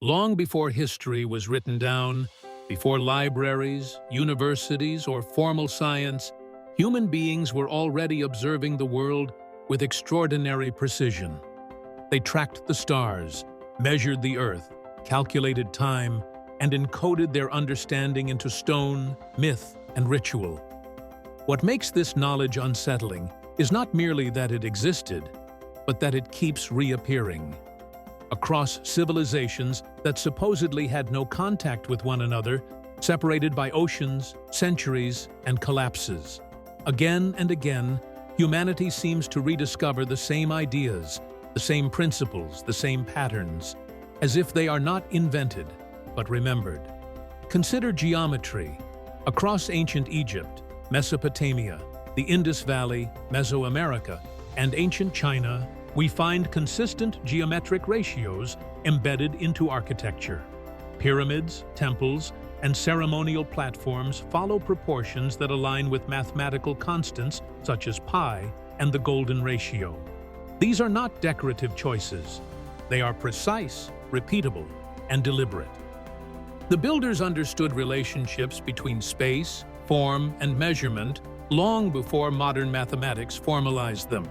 Long before history was written down, before libraries, universities, or formal science, human beings were already observing the world with extraordinary precision. They tracked the stars, measured the earth, calculated time, and encoded their understanding into stone, myth, and ritual. What makes this knowledge unsettling is not merely that it existed, but that it keeps reappearing. Across civilizations that supposedly had no contact with one another, separated by oceans, centuries, and collapses. Again and again, humanity seems to rediscover the same ideas, the same principles, the same patterns, as if they are not invented, but remembered. Consider geometry. Across ancient Egypt, Mesopotamia, the Indus Valley, Mesoamerica, and ancient China, we find consistent geometric ratios embedded into architecture. Pyramids, temples, and ceremonial platforms follow proportions that align with mathematical constants such as pi and the golden ratio. These are not decorative choices. They are precise, repeatable, and deliberate. The builders understood relationships between space, form, and measurement long before modern mathematics formalized them.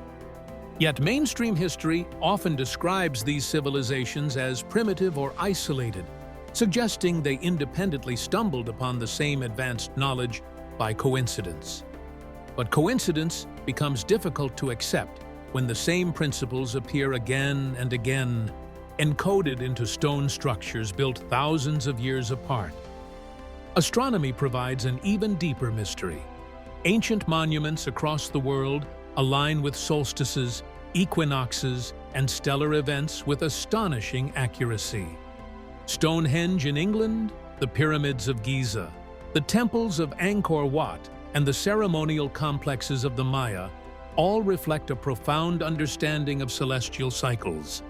Yet mainstream history often describes these civilizations as primitive or isolated, suggesting they independently stumbled upon the same advanced knowledge by coincidence. But coincidence becomes difficult to accept when the same principles appear again and again, encoded into stone structures built thousands of years apart. Astronomy provides an even deeper mystery. Ancient monuments across the world align with solstices, equinoxes, and stellar events with astonishing accuracy. Stonehenge in England, the pyramids of Giza, the temples of Angkor Wat, and the ceremonial complexes of the Maya all reflect a profound understanding of celestial cycles.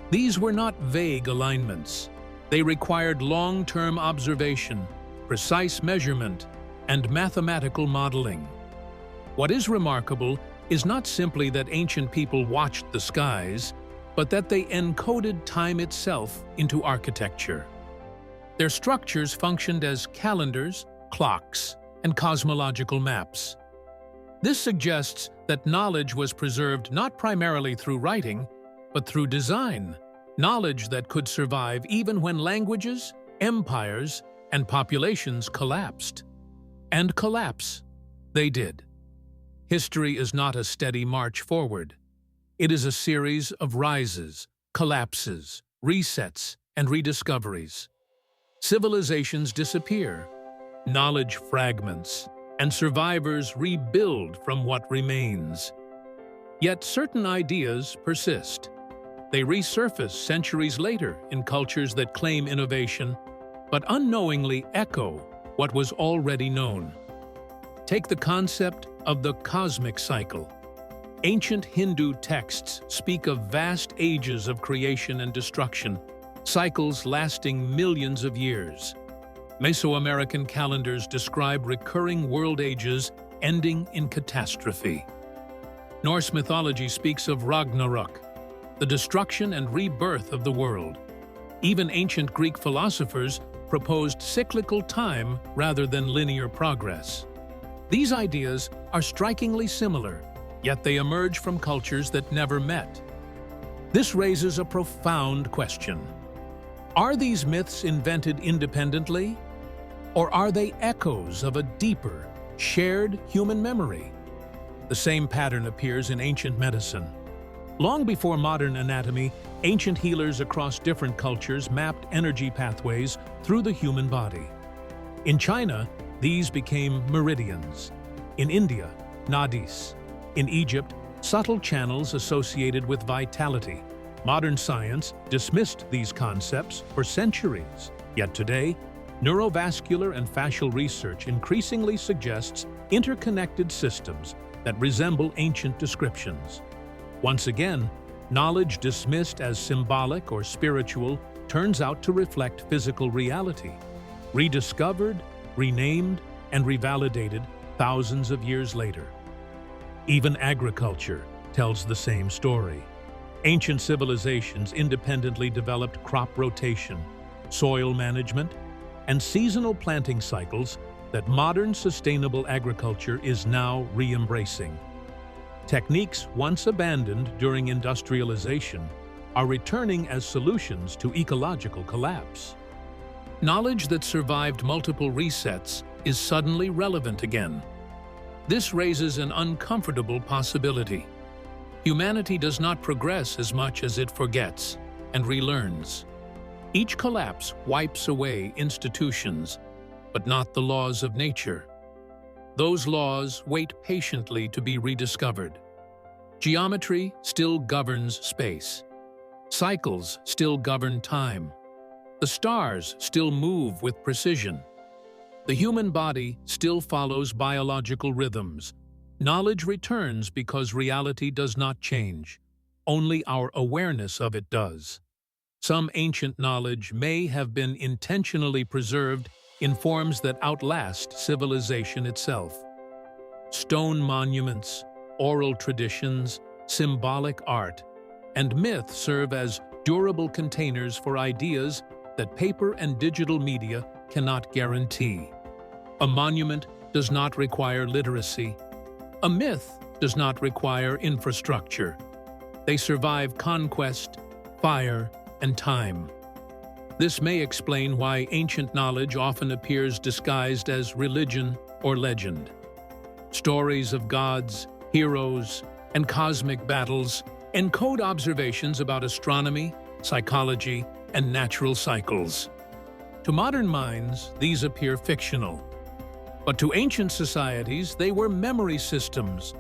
These were not vague alignments. They required long-term observation, precise measurement, and mathematical modeling. What is remarkable is not simply that ancient people watched the skies, but that they encoded time itself into architecture. Their structures functioned as calendars, clocks, and cosmological maps. This suggests that knowledge was preserved not primarily through writing, but through design, knowledge that could survive even when languages, empires, and populations collapsed. And collapse they did. History is not a steady march forward. It is a series of rises, collapses, resets, and rediscoveries. Civilizations disappear, knowledge fragments, and survivors rebuild from what remains. Yet certain ideas persist. They resurface centuries later in cultures that claim innovation, but unknowingly echo what was already known. Take the concept of the cosmic cycle. Ancient Hindu texts speak of vast ages of creation and destruction, cycles lasting millions of years. Mesoamerican calendars describe recurring world ages ending in catastrophe. Norse mythology speaks of Ragnarok, the destruction and rebirth of the world. Even ancient Greek philosophers proposed cyclical time rather than linear progress. These ideas are strikingly similar, yet they emerge from cultures that never met. This raises a profound question. Are these myths invented independently? Or are they echoes of a deeper, shared human memory? The same pattern appears in ancient medicine. Long before modern anatomy, ancient healers across different cultures mapped energy pathways through the human body. In China, these became meridians. In India, nadis. In Egypt, subtle channels associated with vitality. Modern science dismissed these concepts for centuries. Yet today, neurovascular and fascial research increasingly suggests interconnected systems that resemble ancient descriptions. Once again, knowledge dismissed as symbolic or spiritual turns out to reflect physical reality, rediscovered, renamed, and revalidated thousands of years later. Even agriculture tells the same story. Ancient civilizations independently developed crop rotation, soil management, and seasonal planting cycles that modern sustainable agriculture is now re-embracing. Techniques once abandoned during industrialization are returning as solutions to ecological collapse. Knowledge that survived multiple resets is suddenly relevant again. This raises an uncomfortable possibility. Humanity does not progress as much as it forgets and relearns. Each collapse wipes away institutions, but not the laws of nature. Those laws wait patiently to be rediscovered. Geometry still governs space. Cycles still govern time. The stars still move with precision. The human body still follows biological rhythms. Knowledge returns because reality does not change. Only our awareness of it does. Some ancient knowledge may have been intentionally preserved in forms that outlast civilization itself. Stone monuments, oral traditions, symbolic art, and myth serve as durable containers for ideas that paper and digital media cannot guarantee. A monument does not require literacy. A myth does not require infrastructure. They survive conquest, fire, and time. This may explain why ancient knowledge often appears disguised as religion or legend. Stories of gods, heroes, and cosmic battles encode observations about astronomy, psychology, and natural cycles. To modern minds, these appear fictional. But to ancient societies, they were memory systems,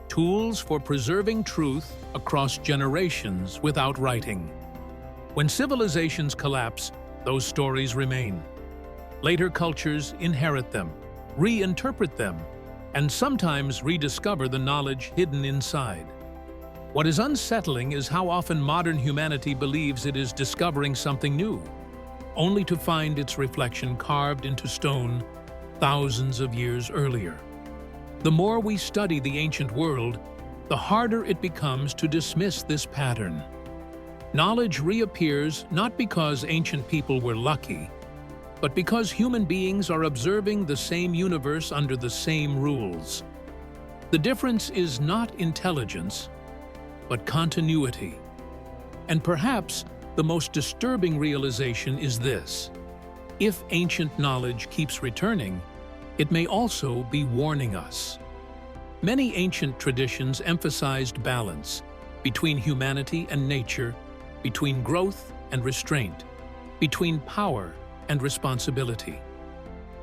tools for preserving truth across generations without writing. When civilizations collapse, those stories remain. Later cultures inherit them, reinterpret them, and sometimes rediscover the knowledge hidden inside. What is unsettling is how often modern humanity believes it is discovering something new, only to find its reflection carved into stone thousands of years earlier. The more we study the ancient world, the harder it becomes to dismiss this pattern. Knowledge reappears not because ancient people were lucky, but because human beings are observing the same universe under the same rules. The difference is not intelligence, but continuity. And perhaps the most disturbing realization is this: if ancient knowledge keeps returning, it may also be warning us. Many ancient traditions emphasized balance between humanity and nature, between growth and restraint, between power and responsibility.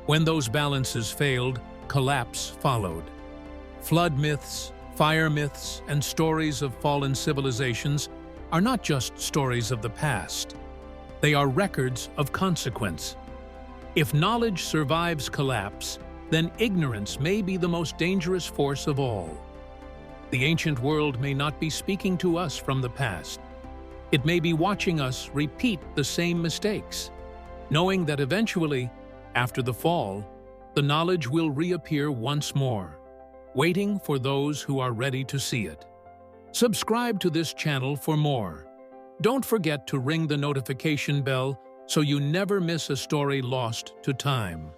When those balances failed, collapse followed. Flood myths, fire myths, and stories of fallen civilizations are not just stories of the past. They are records of consequence. If knowledge survives collapse, then ignorance may be the most dangerous force of all. The ancient world may not be speaking to us from the past. It may be watching us repeat the same mistakes, knowing that eventually, after the fall, the knowledge will reappear once more, waiting for those who are ready to see it. Subscribe to this channel for more. Don't forget to ring the notification bell so you never miss a story lost to time.